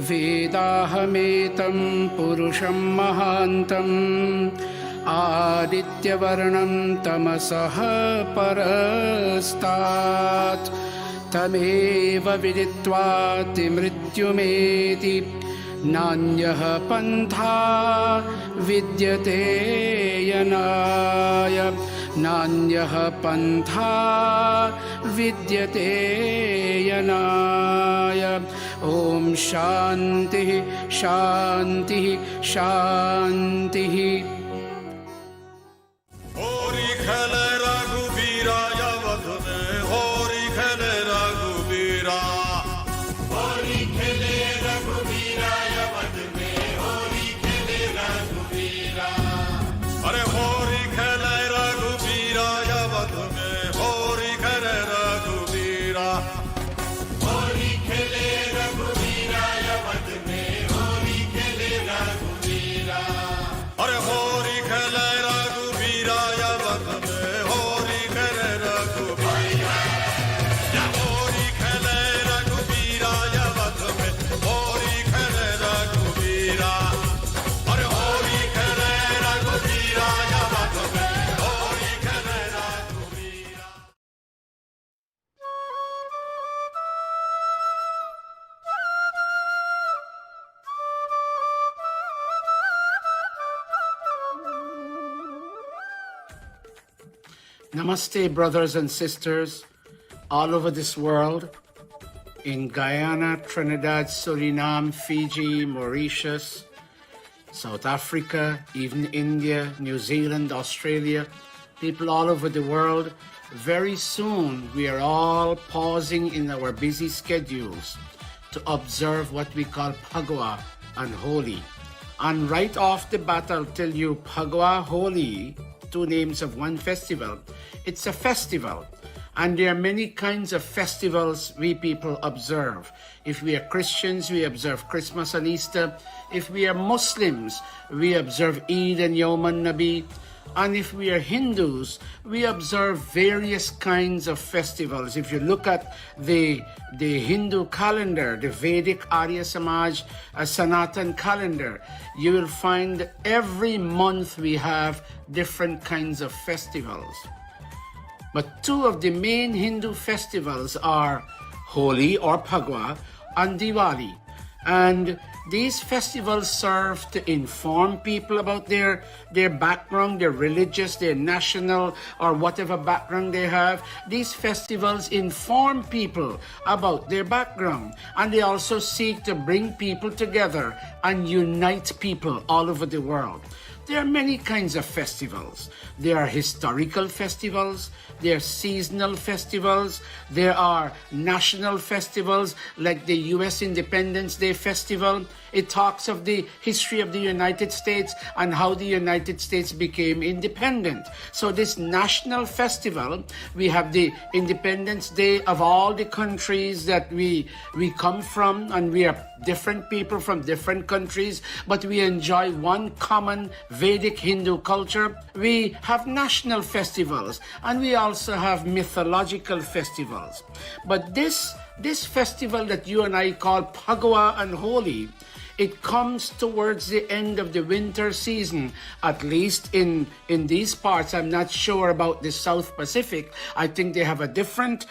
वेदाहमेतं पुरुषं महान्तम् आदित्यवर्णं तमसः परस्तात् तमेव विदित्वाति मृत्युमेति नान्यः पन्था विद्यते यनाय नान्यः पन्था विद्यते यनाय। ॐ शान्तिः शान्तिः शान्तिः। Namaste, brothers and sisters all over this world, in Guyana, Trinidad, Suriname, Fiji, Mauritius, South Africa, even India, New Zealand, Australia, people all over the world. Very soon we are all pausing in our busy schedules to observe what we call Phagwa and Holi. And right off the bat, I'll tell you, Phagwa-Holi, two names of one festival. It's a festival, and there are many kinds of festivals we people observe. If we are Christians, we observe Christmas and Easter. If we are Muslims, we observe Eid and Yawm an-Nabi. And if we are Hindus, we observe various kinds of festivals. If you look at the Hindu calendar, the Vedic Arya Samaj Sanatan calendar, you will find every month we have different kinds of festivals. But two of the main Hindu festivals are Holi or Phagwa and Diwali. And these festivals serve to inform people about their background, their religious, their national, or whatever background they have. These festivals inform people about their background, and they also seek to bring people together and unite people all over the world. There are many kinds of festivals. There are historical festivals, there are seasonal festivals, there are national festivals like the US Independence Day Festival. It talks of the history of the United States and how the United States became independent. So this national festival, we have the Independence Day of all the countries that we come from, and we are different people from different countries, but we enjoy one common Vedic Hindu culture. We have national festivals, and we also have mythological festivals. But this this festival that you and I call Phagwa-Holi, it comes towards the end of the winter season, at least in these parts. I'm not sure about the South Pacific. I think they have a different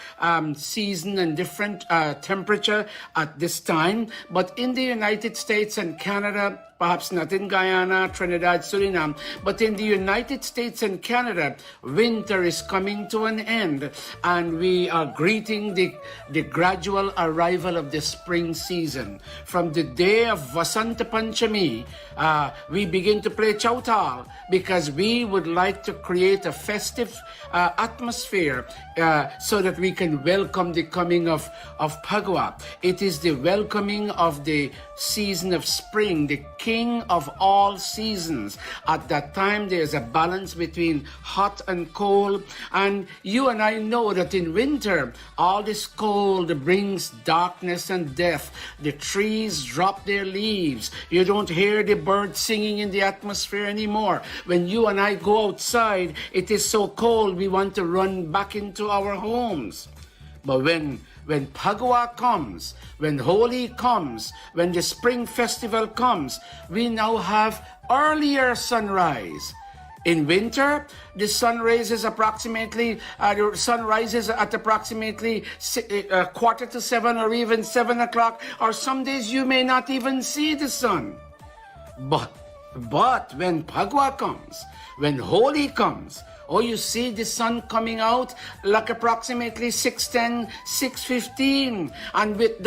season and different temperature at this time. But in the United States and Canada, perhaps not in Guyana, Trinidad, Suriname, but in the United States and Canada, winter is coming to an end, and we are greeting the gradual arrival of the spring season. From the day of Vasanta Panchami, we begin to play Chautal because we would like to create a festive atmosphere so that we can welcome the coming of Phagwa. It is the welcoming of the season of spring, the king of all seasons. At that time, there's a balance between hot and cold. And you and I know that in winter, all this cold brings darkness and death. The trees drop their leaves. You don't hear the birds singing in the atmosphere anymore. When you and I go outside, it is so cold, we want to run back into our homes. But when Phagwa comes, when Holi comes, when the spring festival comes, we now have earlier sunrise. In winter, the sun rises approximately, at approximately 6:45 or even 7 o'clock, or some days you may not even see the sun. But when Phagwa comes, when Holi comes, oh, you see the sun coming out like approximately 6:10, 6:15. And with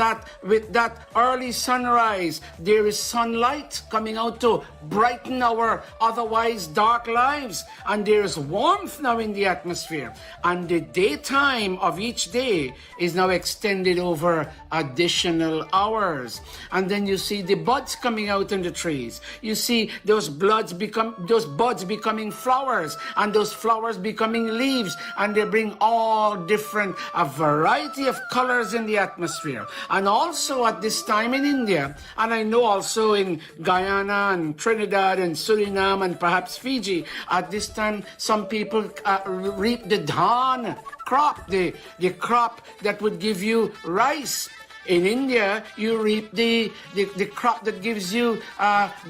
that early sunrise, there is sunlight coming out to brighten our otherwise dark lives. And there is warmth now in the atmosphere. And the daytime of each day is now extended over additional hours. And then you see the buds coming out in the trees. You see those buds becoming flowers, and those flowers becoming leaves, and they bring all different, a variety of colors in the atmosphere. And also at this time in India, and I know also in Guyana and Trinidad and Suriname and perhaps Fiji, at this time some people reap the dhan crop, the crop that would give you rice. In India, you reap the crop that gives you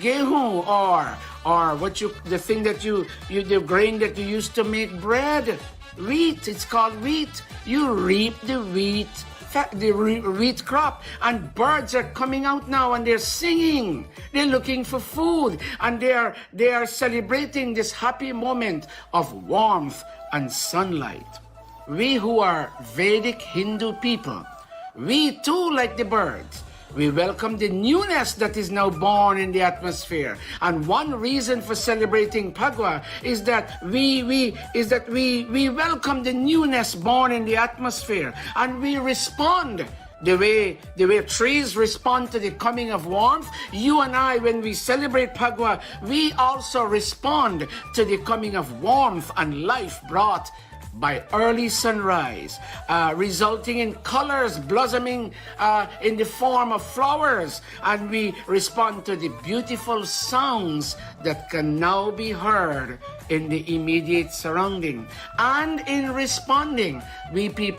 gehu, or the thing that the grain that you use to make bread, wheat. It's called wheat. You reap the wheat crop, and birds are coming out now and they're singing. They're looking for food, and they are celebrating this happy moment of warmth and sunlight. We who are Vedic Hindu people, we too, like the birds, we welcome the newness that is now born in the atmosphere. And one reason for celebrating Phagwa is that we welcome the newness born in the atmosphere, and we respond the way trees respond to the coming of warmth. You and I, when we celebrate Phagwa, we also respond to the coming of warmth and life brought by early sunrise, resulting in colors blossoming in the form of flowers. And we respond to the beautiful sounds that can now be heard in the immediate surrounding. And in responding, we play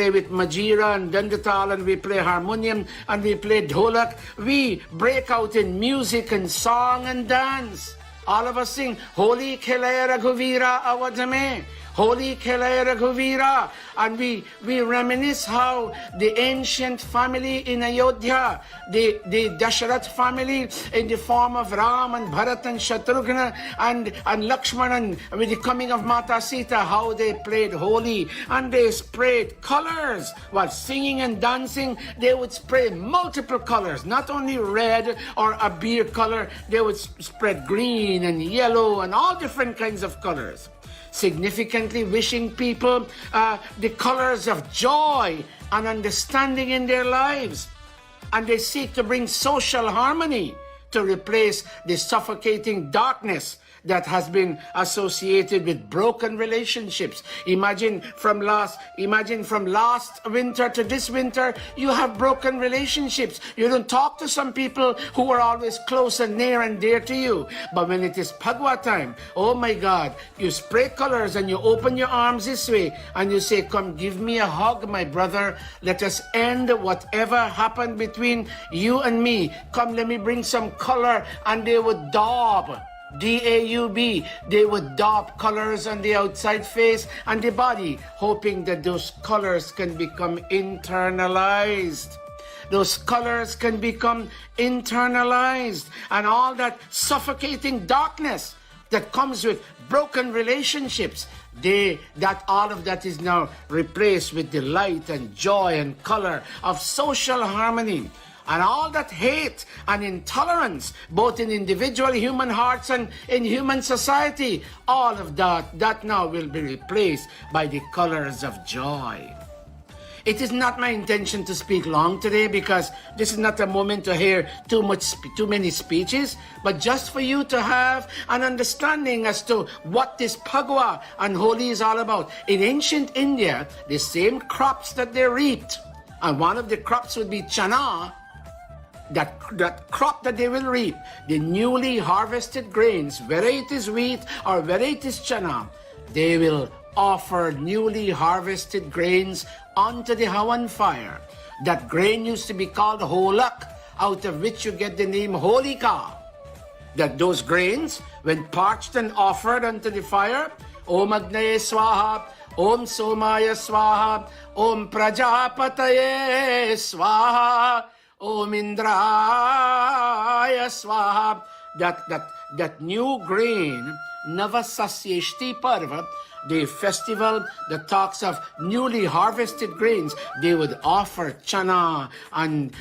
with majira and dandatal, and we play harmonium, and we play dholak. We break out in music and song and dance. All of us sing, Holi Khelaya Raghuvira Awadame, Holi Khelaya Raghuvira. And we reminisce how the ancient family in Ayodhya, the Dasharath family in the form of Ram and Bharat and Shatrughna and Lakshman, and with the coming of Mata Sita, how they played Holi, and they sprayed colors while singing and dancing. They would spray multiple colors, not only red or a beer color, they would spread green and yellow and all different kinds of colors, significantly wishing people the colors of joy and understanding in their lives. And they seek to bring social harmony to replace the suffocating darkness that has been associated with broken relationships. Imagine from last winter to this winter, you have broken relationships. You don't talk to some people who are always close and near and dear to you. But when it is Phagwa time, oh my God, you spray colors and you open your arms this way and you say, come give me a hug, my brother. Let us end whatever happened between you and me. Come, let me bring some color. And they would daub, D-A-U-B, they would daub colors on the outside face and the body, hoping that those colors can become internalized. Those colors can become internalized, and all that suffocating darkness that comes with broken relationships, all of that is now replaced with the light and joy and color of social harmony. And all that hate and intolerance, both in individual human hearts and in human society, all of that now will be replaced by the colors of joy. It is not my intention to speak long today, because this is not a moment to hear too many speeches, but just for you to have an understanding as to what this Phagwa and Holi is all about. In ancient India, the same crops that they reaped, and one of the crops would be chana, that crop that they will reap, the newly harvested grains, whether it is wheat or whether it is chana, they will offer newly harvested grains onto the Hawan fire. That grain used to be called holak, out of which you get the name holika. That those grains, when parched and offered unto the fire, Om Agnaye Swaha, Om Somaya Swaha, Om Prajapataye Swaha, Om Indraya Swaha, that new grain, Navasasyeshti Parva, the festival that talks of newly harvested grains, they would offer chana and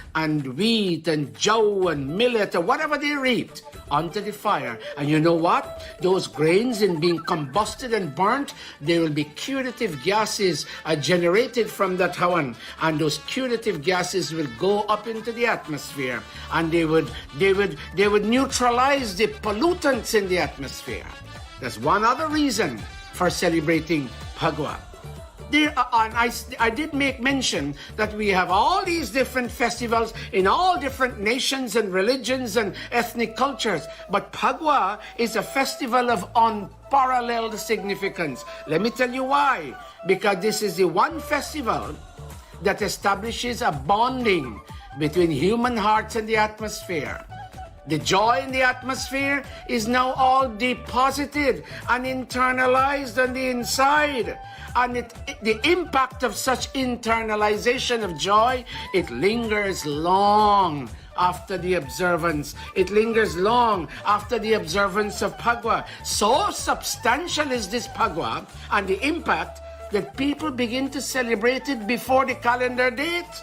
wheat and jaw and millet or whatever they reaped onto the fire. And you know what? Those grains, in being combusted and burnt, there will be curative gases generated from that hawan, and those curative gases will go up into the atmosphere, and they would neutralize the pollutants in the atmosphere. That's one other reason for celebrating Phagwa. I did make mention that we have all these different festivals in all different nations and religions and ethnic cultures, but Phagwa is a festival of unparalleled significance. Let me tell you why. Because this is the one festival that establishes a bonding between human hearts and the atmosphere. The joy in the atmosphere is now all deposited and internalized on the inside. And the impact of such internalization of joy, it lingers long after the observance. It lingers long after the observance of Phagwa. So substantial is this Phagwa and the impact that people begin to celebrate it before the calendar date.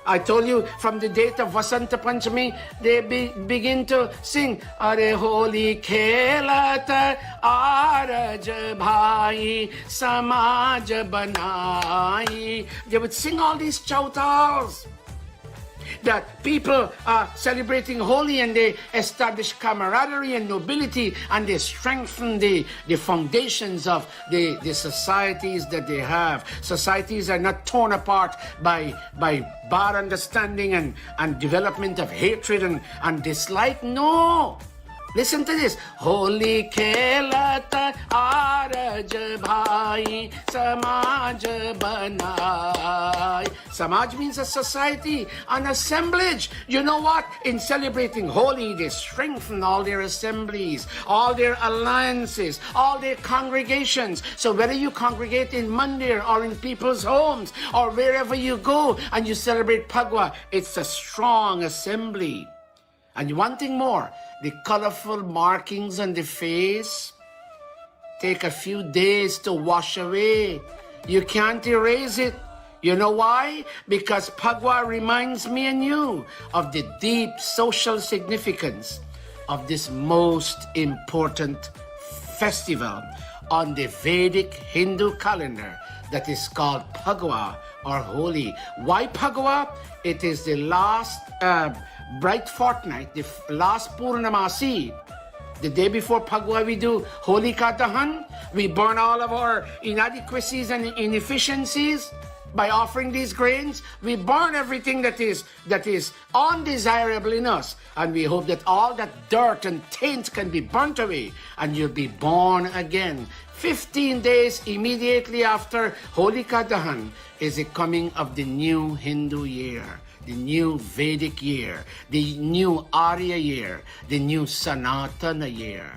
I told you, from the date of Vasanta Panchami, they begin to sing Arya Holi Khelata Araj Bhai Samaj Banai. They would sing all these chautas. That people are celebrating Holi, and they establish camaraderie and nobility, and they strengthen the foundations of the societies that they have. Societies are not torn apart by bad understanding and development of hatred and dislike. No. Listen to this. Holi Khelata Araj Bhai Samaj Banai. Samaj means a society, an assemblage. You know what? In celebrating Holi, they strengthen all their assemblies, all their alliances, all their congregations. So whether you congregate in mandir or in people's homes or wherever you go and you celebrate Phagwa, it's a strong assembly. And one thing more, the colorful markings on the face take a few days to wash away. You can't erase it. You know why? Because Phagwa reminds me and you of the deep social significance of this most important festival on the Vedic Hindu calendar that is called Phagwa or Holi. Why Phagwa? It is the last bright fortnight, the last Purnamasi The day before Phagwa, we do Holi Dahan. We burn all of our inadequacies and inefficiencies by offering these grains. We burn everything that is undesirable in us, and we hope that all that dirt and taint can be burnt away, and you'll be born again. 15 days immediately after Holika Dahan is the coming of the new Hindu year, the new Vedic year, the new Arya year, the new Sanatana year.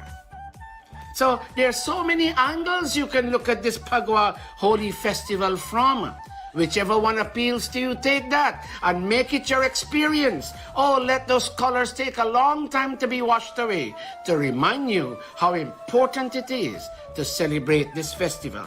So there are so many angles you can look at this Phagwa-Holi festival from. Whichever one appeals to you, take that and make it your experience. Oh, let those colors take a long time to be washed away to remind you how important it is to celebrate this festival.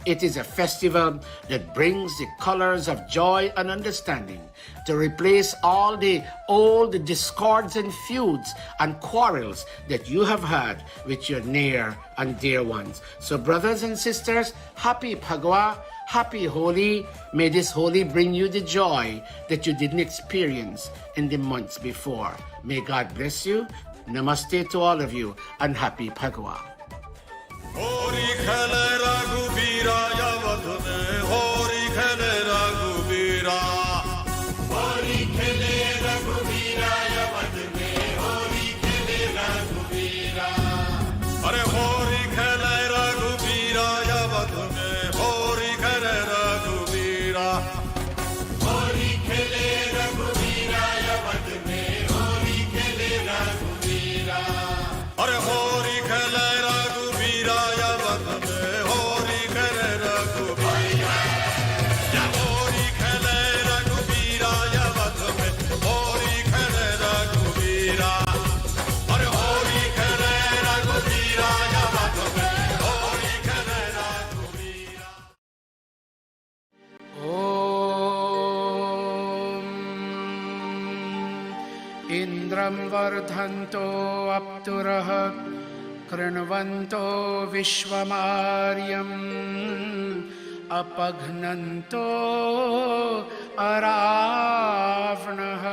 It is a festival that brings the colors of joy and understanding to replace all the old discords and feuds and quarrels that you have had with your near and dear ones. So brothers and sisters, happy Phagwa, happy Holi. May this Holi bring you the joy that you didn't experience in the months before. May God bless you. Namaste to all of you and happy Phagwa. Indram vardhanto apturah kranvanto vishwamaryam apaghnanto aravnah.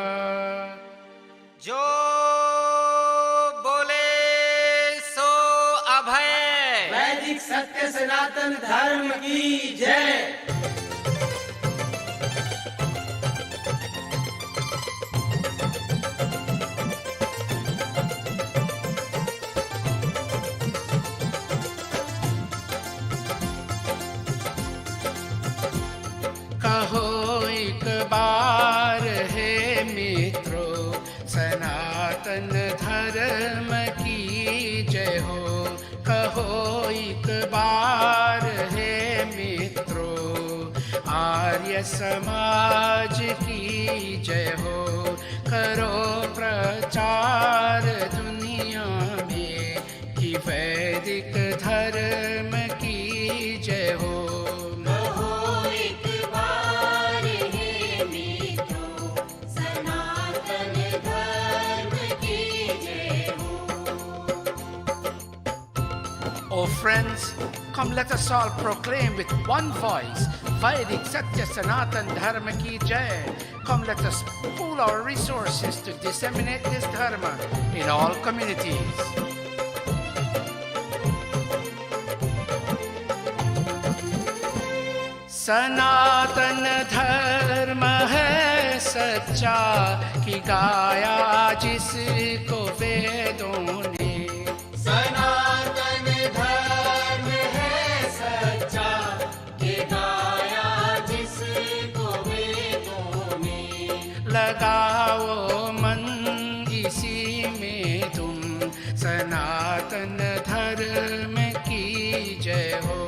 जो बोले सो अभय। वैदिक सत्य सनातन धर्म की जय। कहो एक बार हे मित्रों, सनातन धर्म की जय हो। कहो एक बार हे मित्रों, आर्य समाज की जय हो। करो प्रचार दुनिया में कि वैदिक धर्म की जय हो। Oh friends, come let us all proclaim with one voice, Vedic Satya Sanatan Dharma Ki Jai. Come let us pool our resources to disseminate this Dharma in all communities. सनातन धर्म है सच्चा कि गाया जिसको वेदों ने। सनातन धर्म है सच्चा कि गाया जिसको वेदों ने। लगाओ मन इसी में तुम, सनातन धर्म की जय हो।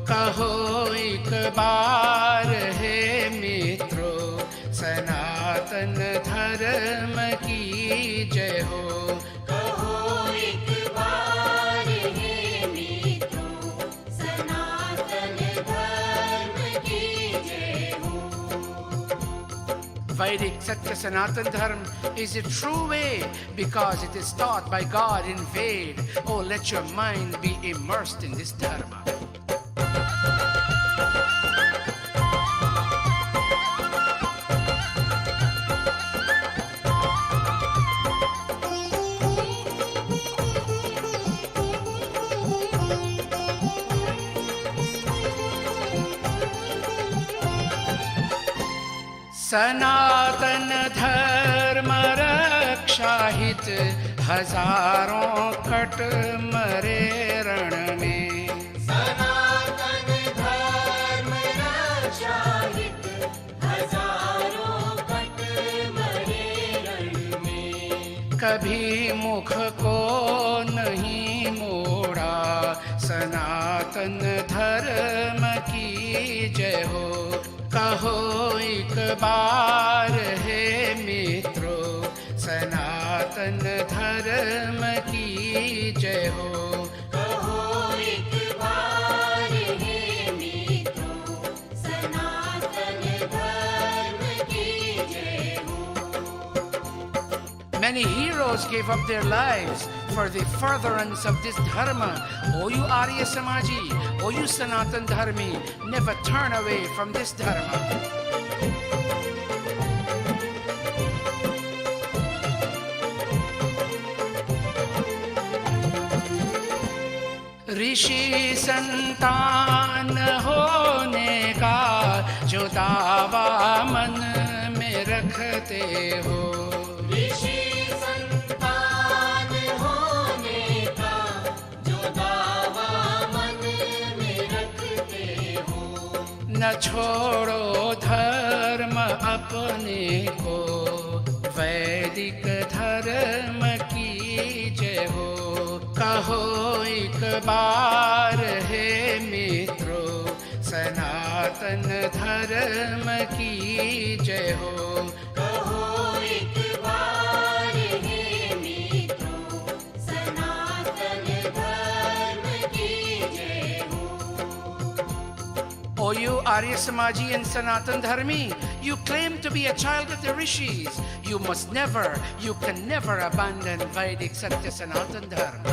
कहो एक बार हे मित्रों, सनातन धर्म की जय हो। कहो एक बार हे मित्रों, सनातन धर्म की जय हो। Vedic Satya Sanatan Dharma is a true way because it is taught by God in Ved. Oh, let your mind be immersed in this Dharma. सनातन धर्म रक्षा हित हजारों कट मरे रण में। सनातन धर्म रक्षा हित हजारों कट मरे रण में। कभी मुख को नहीं मोड़ा, सनातन धर्म की जय हो। कहो एक बार हे मित्रों, सनातन धर्म की जय हो। कहो एक बार हे मित्रों, सनातन धर्म की जय हो। Many heroes gave up their lives for the furtherance of this dharma. O you Arya Samaji, O you Sanatan Dharmi, never turn away from this dharma. ऋषि संतान होने का जो दावा मन में रखते हो, ऋषि संतान होने का जो दावा मन में रखते हो। न छोड़ो धर्म अपने को, वैदिक धर्म की जय हो। कहो एक बार हे मित्रों, सनातन धर्म की जय हो। कहो एक बार हे मित्रों, सनातन धर्म की जय हो। O you Arya Samaji and Sanatan Dharmi, you claim to be a child of the rishis. You must never, you can never abandon Vedic Satya Sanatan Dharma.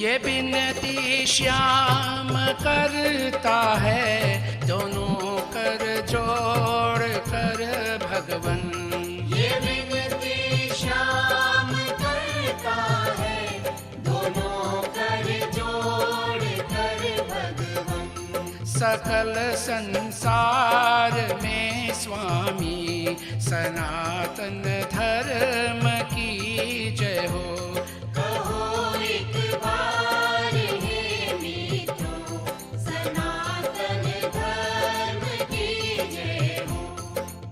ये बिनती श्याम करता है, दोनों कर जोड़ कर भगवन। ये विनती श्याम करता है, दोनों कर जोड़ कर भगवन। सकल संसार में स्वामी, सनातन धर्म की जय हो। कहो एक बार हे मित्रों, सनातन धर्म की जय हो।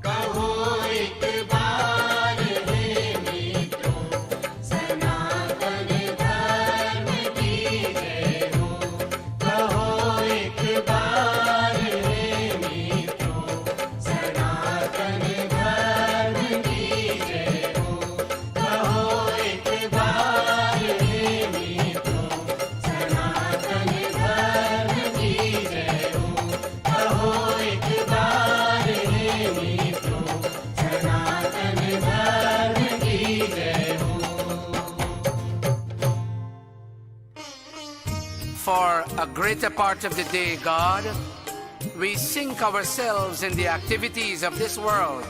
कहो एक बार हे मित्रों, सनातन धर्म की जय हो। कहो एक बार हे मित्रों, सनातन धर्म की जय हो। कहो एक बार हे मित्रों, सनातन धर्म की जय हो। कहो एक बार हे मित्रों, सनातन धर्म की जय हो। For a greater part of the day, God, we sink ourselves in the activities of this world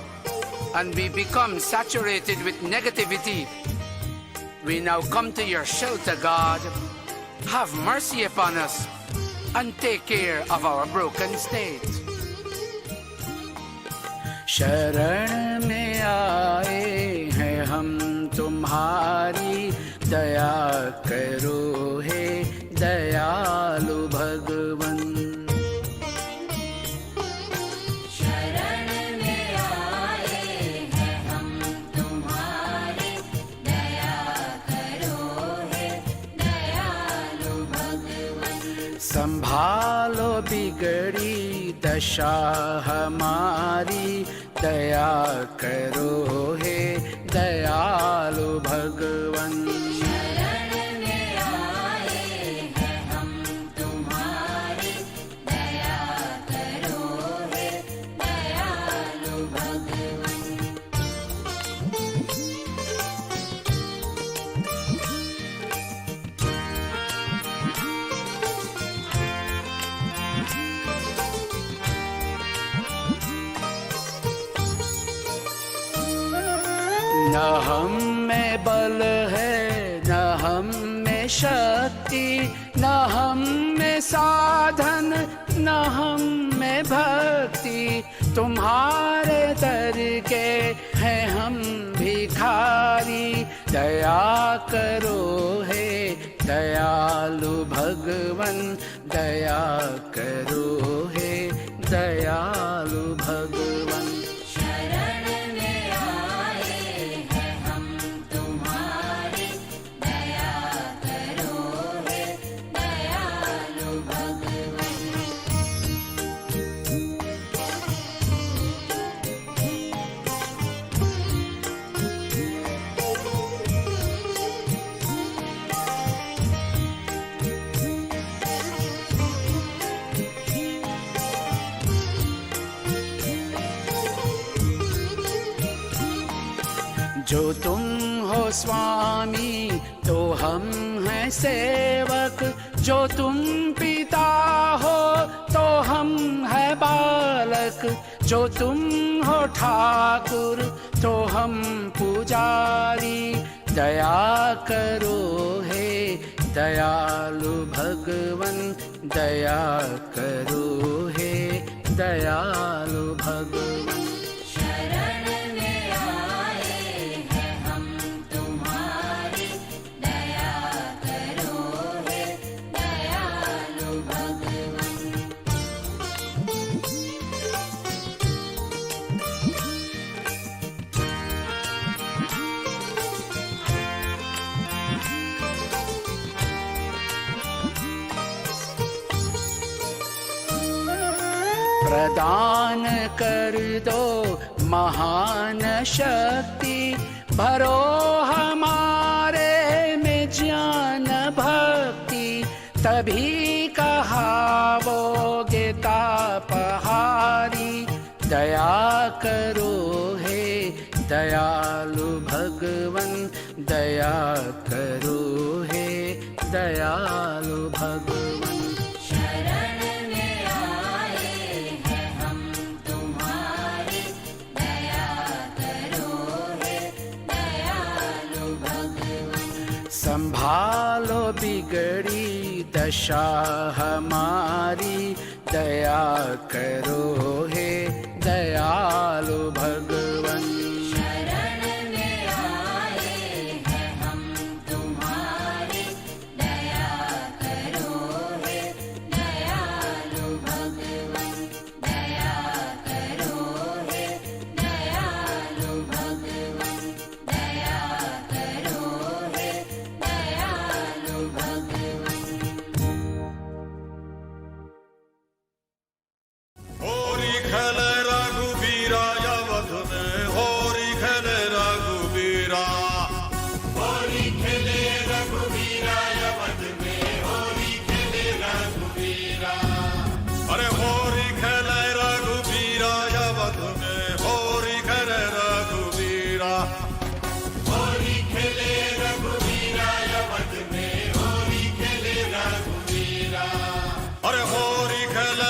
and we become saturated with negativity. We now come to your shelter, God. Have mercy upon us and take care of our broken state. शरण में आए हैं हम तुम्हारी, दया करो हे दयालु भगवन। शरण में आए हैं हम तुम्हारे, दया करो हे दयालु भगवन। संभालो बिगड़ी दशा हमारी, दया करो हे दयालु भगवन। शरण में आए हैं हम तुम्हारे, दया करो हे दयालु भगवन। न हम में बल है न हम में शक्ति, न हम में साधन न हम में भक्ति। तुम्हारे दर के हैं हम भिखारी, दया करो हे दयालु भगवन, दया करो हे दयालु भगवन। शरण में आए हैं हम तुम्हारे, दया करो हे दयालु भगवन। जो तुम हो स्वामी तो हम हैं सेवक, जो तुम पिता हो तो हम हैं बालक, जो तुम हो ठाकुर तो हम पुजारी। दया करो हे दयालु भगवन, दया करो हे दयालु भगवन। शरण में आए हैं हम तुम्हारे, दया करो हे दयालु भगवन। प्रदान कर दो महान शक्ति, भरो हमारे में ज्ञान भक्ति। तभी कहावोगे तापहारी, दया करो हे दयालु भगवन, दया करो हे दयालु भगवन। शरण में आए हैं हम तुम्हारे, दया करो हे दयालु भगवन। संभालो बिगड़ी दशा हमारी, दया करो हे दयालु भगवन। शरण में आए हैं हम तुम्हारे, दया करो हे दयालु भगवन। दया करो हे दयालु भगवन। दया करो हे दयालु भगवन। होरी खेले रघुबीरा अवध में, होरी खेले रघुबीरा। होली खेले रघुवीरा अवध में, होली खेले रघुवीरा। अरे होरी खेले रघुबीरा अवध में, होरी खेले रघुबीरा। होली खेले रघुवीरा अवध में, होली खेले रघुवीरा। अरे होरी खेले